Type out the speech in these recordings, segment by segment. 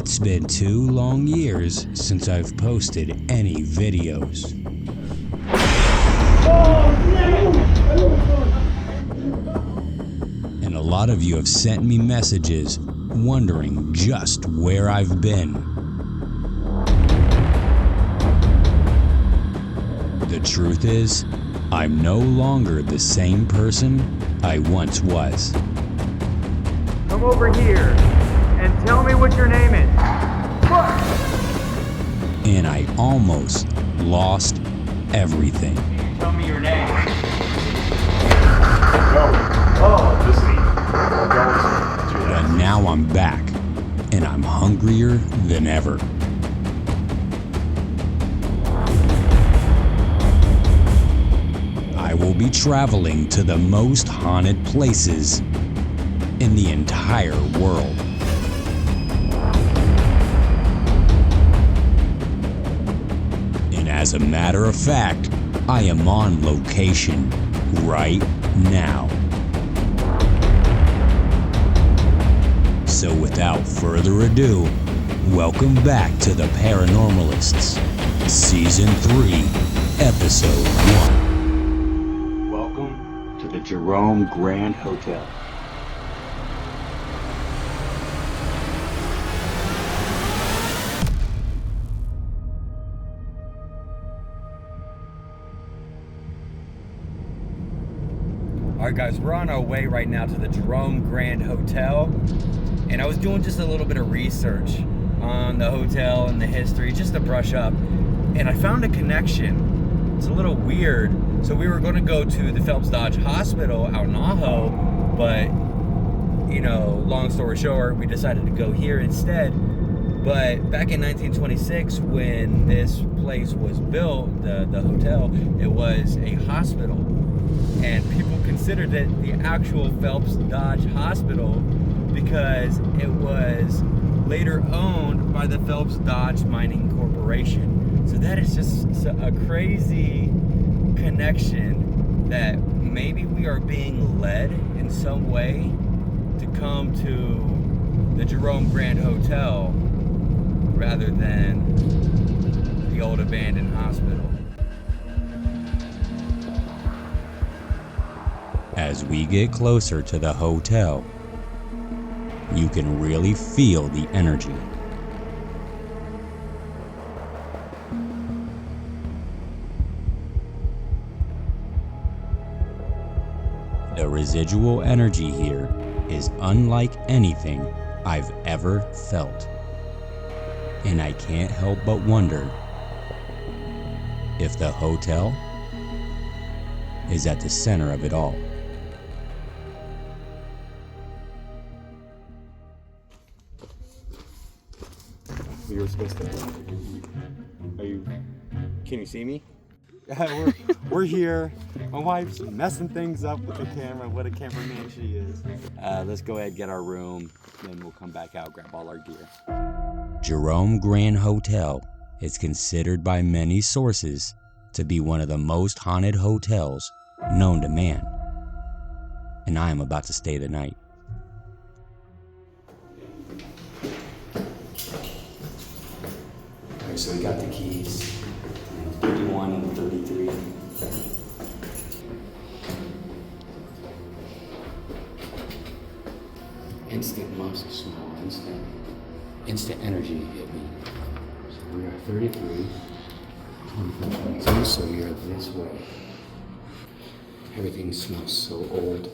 It's been 2 long years since I've posted any videos. And a lot of you have sent me messages wondering just where I've been. The truth is, I'm no longer the same person I once was. Come over here and tell me what your name is. And I almost lost everything. Tell me your name. No. Oh, listen. Don't do that. But now I'm back, and I'm hungrier than ever. I will be traveling to the most haunted places in the entire world. And as a matter of fact, I am on location right now. So without further ado, welcome back to The Paranormalists, Season 3, Episode 1. Welcome to the Jerome Grand Hotel. Alright guys, we're on our way right now to the Jerome Grand Hotel, and I was doing just a little bit of research on the hotel and the history just to brush up, and I found a connection. It's a little weird. So we were going to go to the Phelps Dodge Hospital out in Ajo, but you know, long story short, we decided to go here instead. But back in 1926, when this place was built, the hotel, it was a hospital. And people considered it the actual Phelps Dodge Hospital because it was later owned by the Phelps Dodge Mining Corporation. So that is just a crazy connection that maybe we are being led in some way to come to the Jerome Grand Hotel rather than the old abandoned hospital. As we get closer to the hotel, you can really feel the energy. The residual energy here is unlike anything I've ever felt. And I can't help but wonder if the hotel is at the center of it all. We were supposed to. Can you see me? we're here. My wife's messing things up with the camera. What a cameraman she is. Let's go ahead and get our room, then we'll come back out, grab all our gear. Jerome Grand Hotel is considered by many sources to be one of the most haunted hotels known to man. And I am about to stay the night. Alright, so we got the keys. 31 and 33. Instant muscle small, instant energy hit me. So we are 33. 22, so we are this way. Everything smells so old.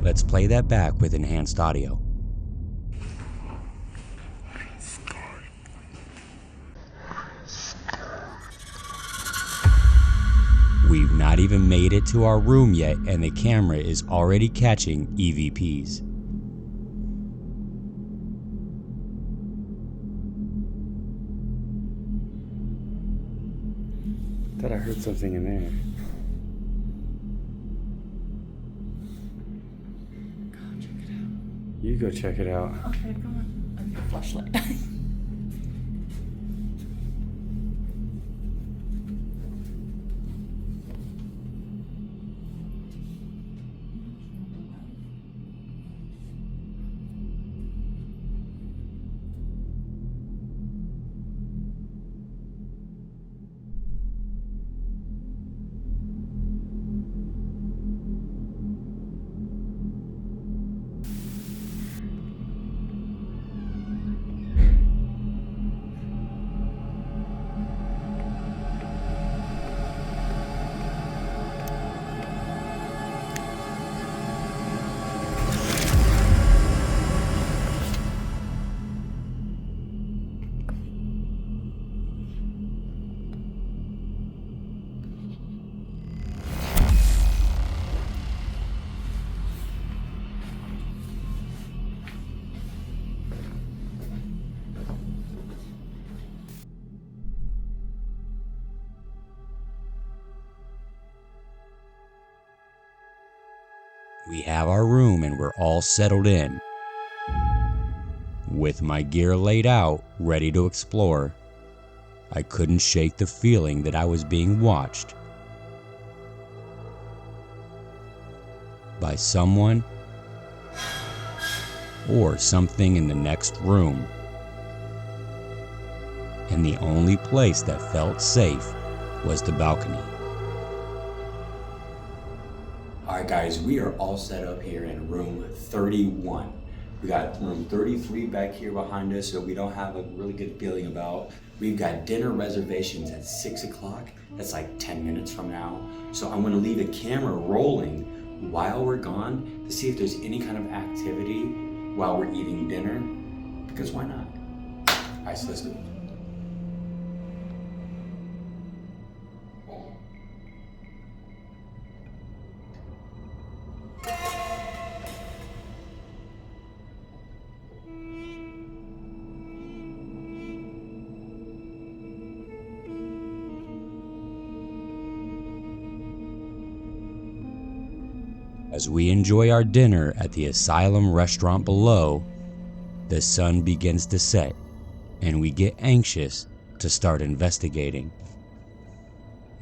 Let's play that back with enhanced audio. We've not even made it to our room yet, and the camera is already catching EVPs. Thought I heard something in there. Go check it out. You go check it out. Okay, come on. I need a flashlight. We have our room and we're all settled in. With my gear laid out, ready to explore, I couldn't shake the feeling that I was being watched by someone or something in the next room. And the only place that felt safe was the balcony. Alright guys, we are all set up here in room 31. We got room 33 back here behind us, so we don't have a really good feeling about. We've got dinner reservations at 6 o'clock. That's like 10 minutes from now. So I'm gonna leave the camera rolling while we're gone to see if there's any kind of activity while we're eating dinner, because why not? Alright, so let's do it. As we enjoy our dinner at the Asylum restaurant below, the sun begins to set, and we get anxious to start investigating.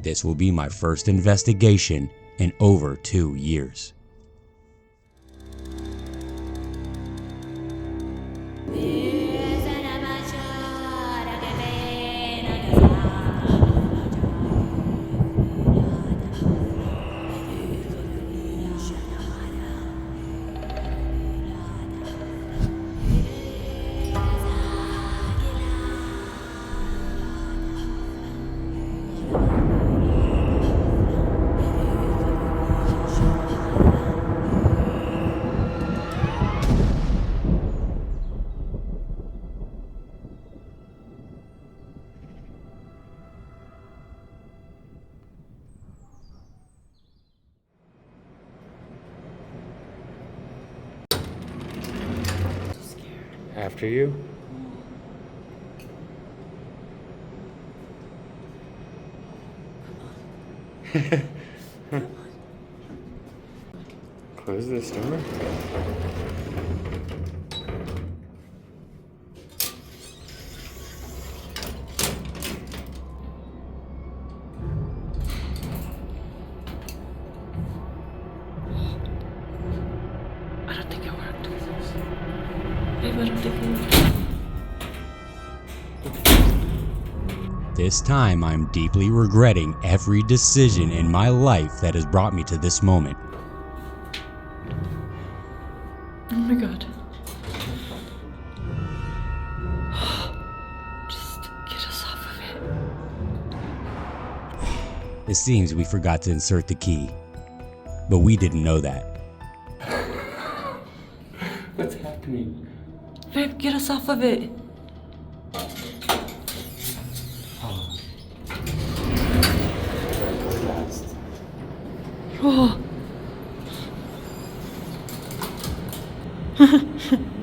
This will be my first investigation in over 2 years. After you. Close this door. I don't think it worked. Maybe I don't think it worked. This time I'm deeply regretting every decision in my life that has brought me to this moment. Oh my god. Just get us off of it. It seems we forgot to insert the key, but we didn't know that. What's happening? Babe, get us off of it. Oh.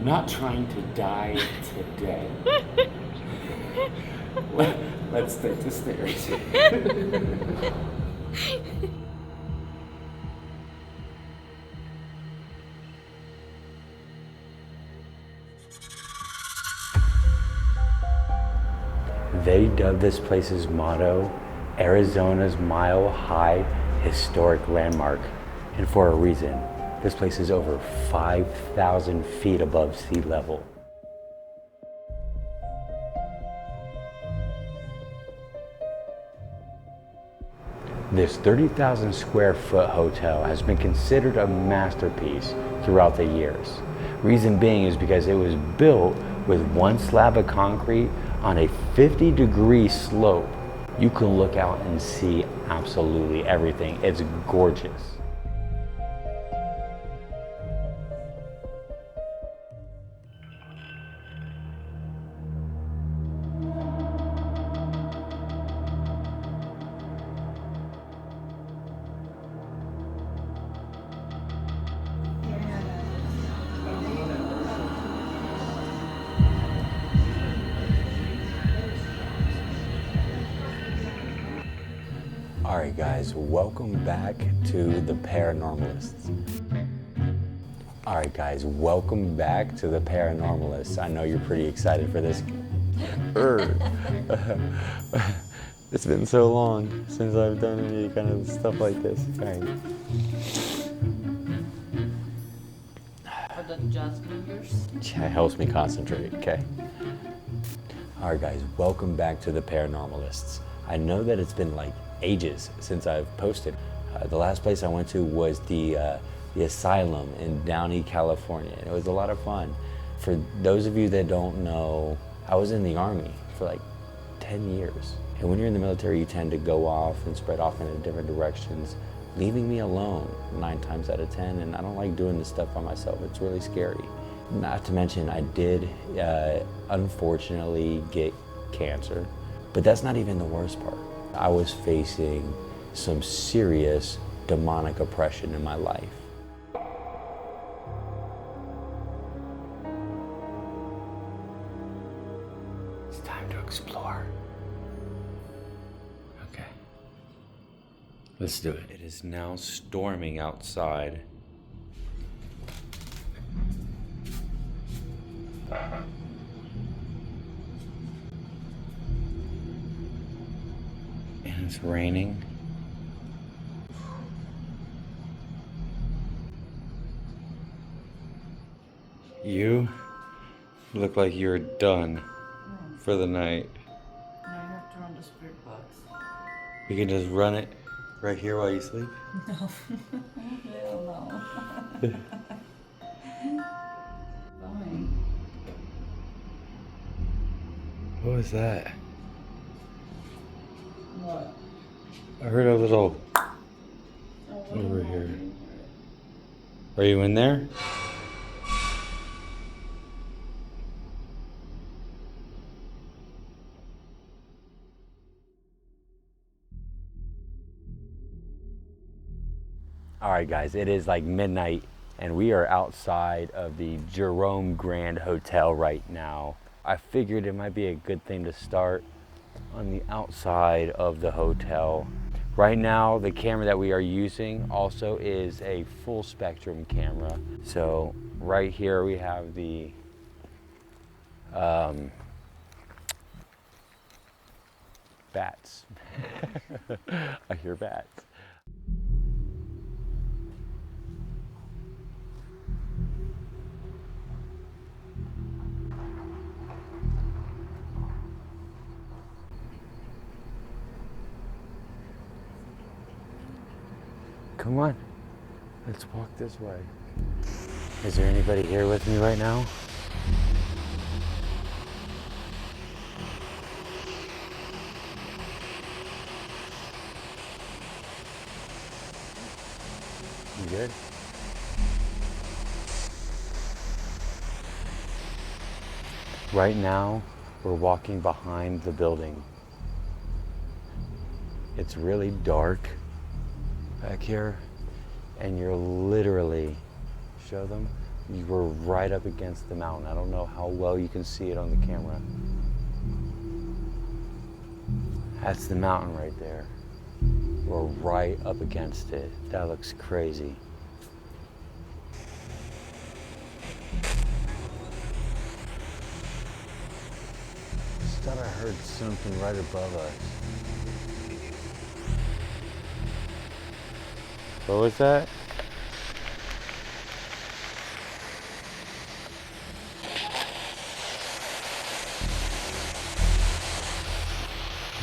Not trying to die today. Let's take the stairs. They dubbed this place's motto Arizona's Mile High Historic Landmark, and for a reason. This place is over 5,000 feet above sea level. This 30,000 square foot hotel has been considered a masterpiece throughout the years. Reason being is because it was built with one slab of concrete on a 50-degree slope. You can look out and see absolutely everything. It's gorgeous. Alright guys, welcome back to The Paranormalists. All right, guys, welcome back to the Paranormalists. I know you're pretty excited for this. It's been so long since I've done any kind of stuff like this. Right. Are that jazz fingers? Yeah, it helps me concentrate, okay? All right, guys, welcome back to the Paranormalists. I know that it's been like ages since I've posted. The last place I went to was the asylum in Downey, California. And it was a lot of fun. For those of you that don't know, I was in the Army for like 10 years. And when you're in the military, you tend to go off and spread off in different directions, leaving me alone 9 times out of 10. And I don't like doing this stuff by myself. It's really scary. Not to mention, I did unfortunately get cancer. But that's not even the worst part. I was facing some serious demonic oppression in my life. It's time to explore. Okay. Let's do it. It is now storming outside. And it's raining. You look like you're done for the night. Now you have to run the spirit box. You can just run it right here while you sleep? No. Hell no. Fine. What was that? What? I heard a little over here. Are you in there? All right, guys, it is like midnight and we are outside of the Jerome Grand Hotel right now. I figured it might be a good thing to start on the outside of the hotel. Right now, the camera that we are using also is a full spectrum camera. So right here we have the bats. I hear bats. Come on, let's walk this way. Is there anybody here with me right now? You good? Right now, we're walking behind the building. It's really dark back here, and you're literally, show them, you were right up against the mountain. I don't know how well you can see it on the camera. That's the mountain right there. We're right up against it. That looks crazy. Just thought I heard something right above us. What was that?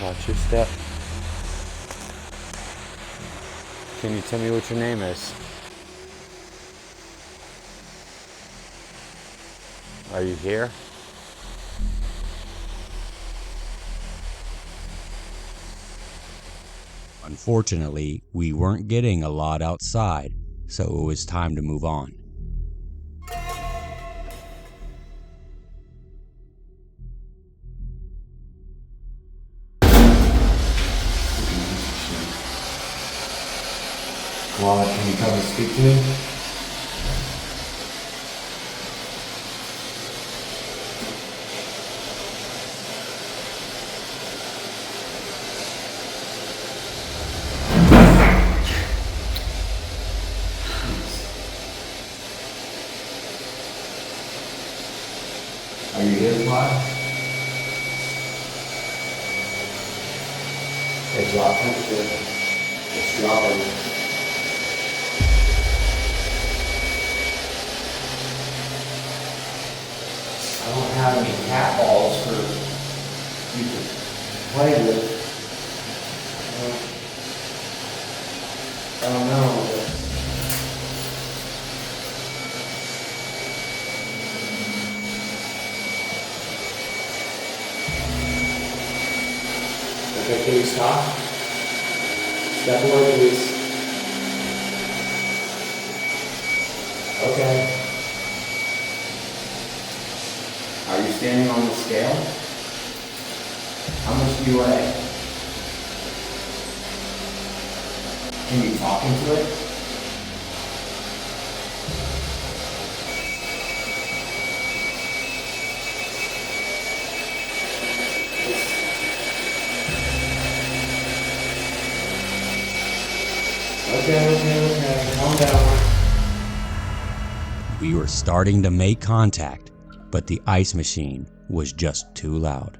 Watch your step. Can you tell me what your name is? Are you here? Unfortunately, we weren't getting a lot outside, so it was time to move on. Wallet, can you come and speak to me? Are you here, Clyde? It dropped temperature. It's dropping. I don't have any cat balls for you to play with. I don't know. Okay, can you stop? Step away, please. Okay. Are you standing on the scale? How much do you weigh? Can you talk into it? Okay, calm down. We were starting to make contact, but the ice machine was just too loud.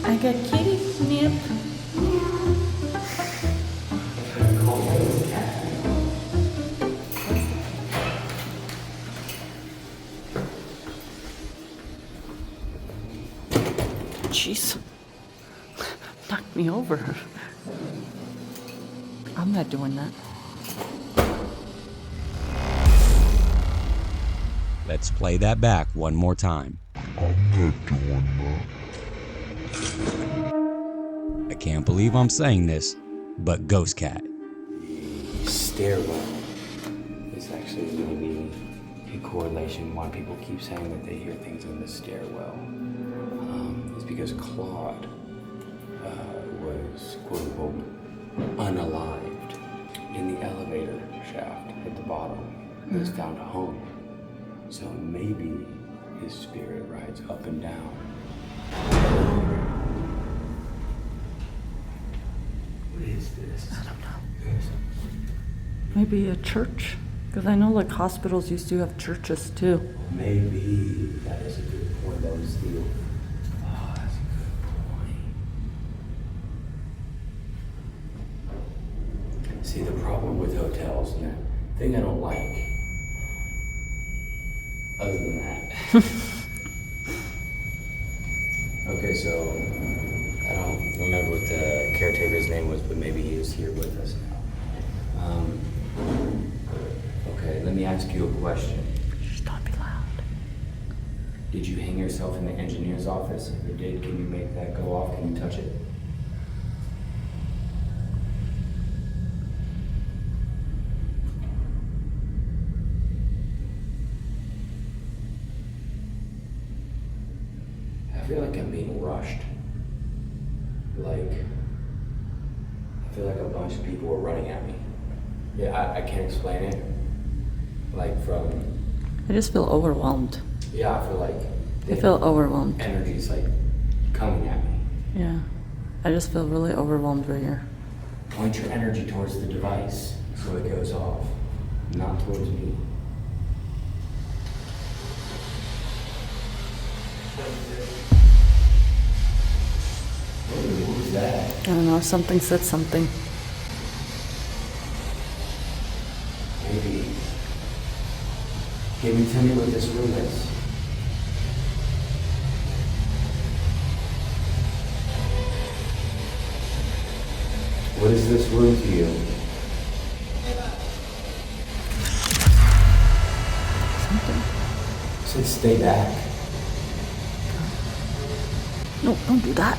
I got kitty nip. Jeez. Knocked me over. I'm not doing that. Let's play that back one more time. I can't believe I'm saying this, but Ghost Cat. The stairwell is actually maybe in correlation why people keep saying that they hear things in the stairwell. It's because Claude was quote unquote unalived in the elevator shaft at the bottom. He was found home. So maybe his spirit rides up and down. What is this? I don't know. Maybe a church? Because I know like hospitals used to have churches too. Maybe that is a good point. That was the. Oh, that's a good point. See, the problem with hotels, and the thing I don't like, other than that. Okay, so I don't remember what the caretaker's name was, but maybe he is here with us now. Okay, let me ask you a question. Shh, don't be loud. Did you hang yourself in the engineer's office? If you did, can you make that go off? Can you touch it? I feel like I'm being rushed. Like, I feel like a bunch of people are running at me. Yeah, I can't explain it. Like from, I just feel overwhelmed. yeah, I feel like I feel overwhelmed. energy's like coming at me. Yeah. I just feel really overwhelmed right here. Point your energy towards the device so it goes off, not towards me. What was that? I don't know, something said something. Maybe. Can you tell me what this room is? What is this room to you? Something. I said stay back. No, don't do that.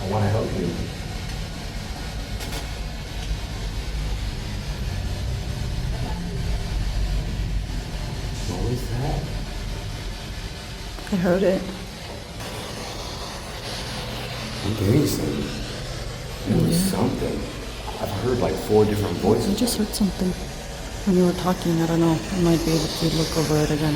I want to help you. What was that? I heard it. I'm hearing something. It was something. I've heard like 4 different I voices. just heard something. When you were talking, I don't know, I might be able to look over it again.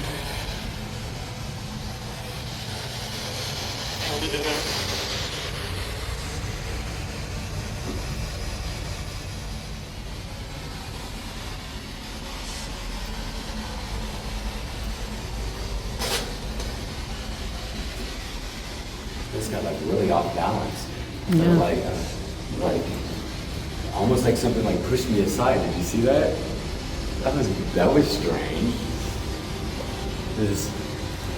This got like really off balance. Yeah. Like almost like something like pushed me aside. Did you see that? That was strange. This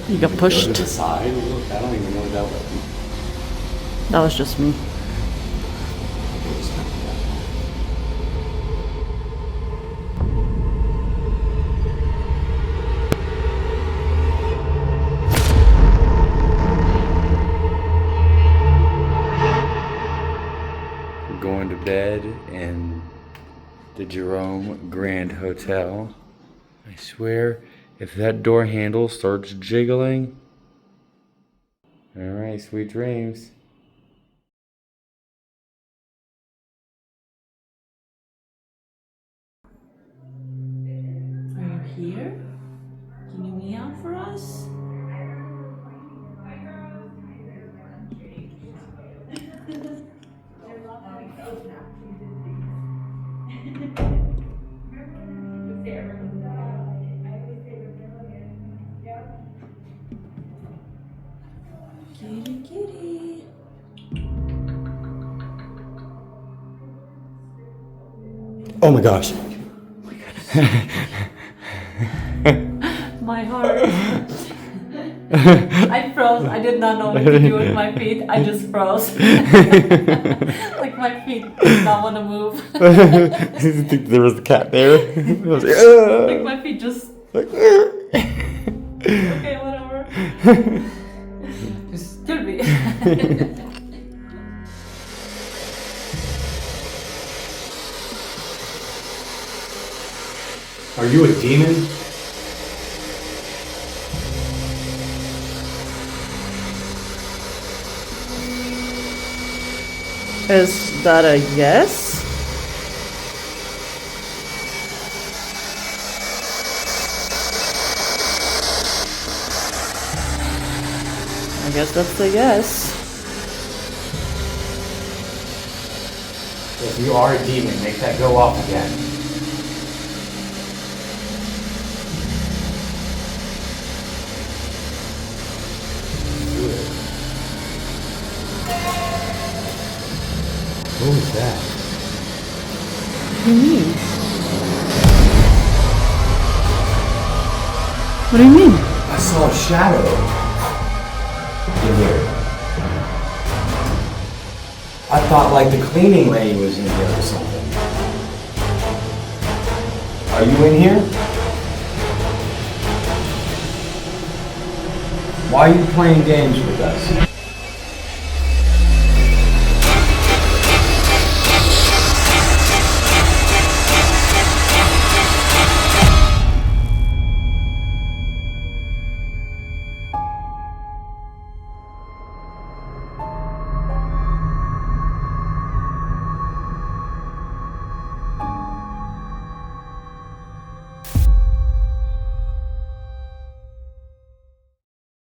You got go pushed. to the side. Look, I don't even know what that was. That was just me. We're going to bed in the Jerome Grand Hotel. I swear, if that door handle starts jiggling. All right, sweet dreams. Are you here? Can you meow for us? Kitty, kitty. Oh my gosh. My heart. I froze. I did not know what to do with my feet. I just froze. Like my feet did not want to move. There was a cat there. I was like, Like my feet just. "Ugh." Okay, whatever. Just could be. Are you a demon? Is that a yes? I guess that's a yes. If you are a demon, make that go off again. What was that? What do you mean? What do you mean? I saw a shadow in here. I thought like the cleaning lady was in here or something. Are you in here? Why are you playing games with us?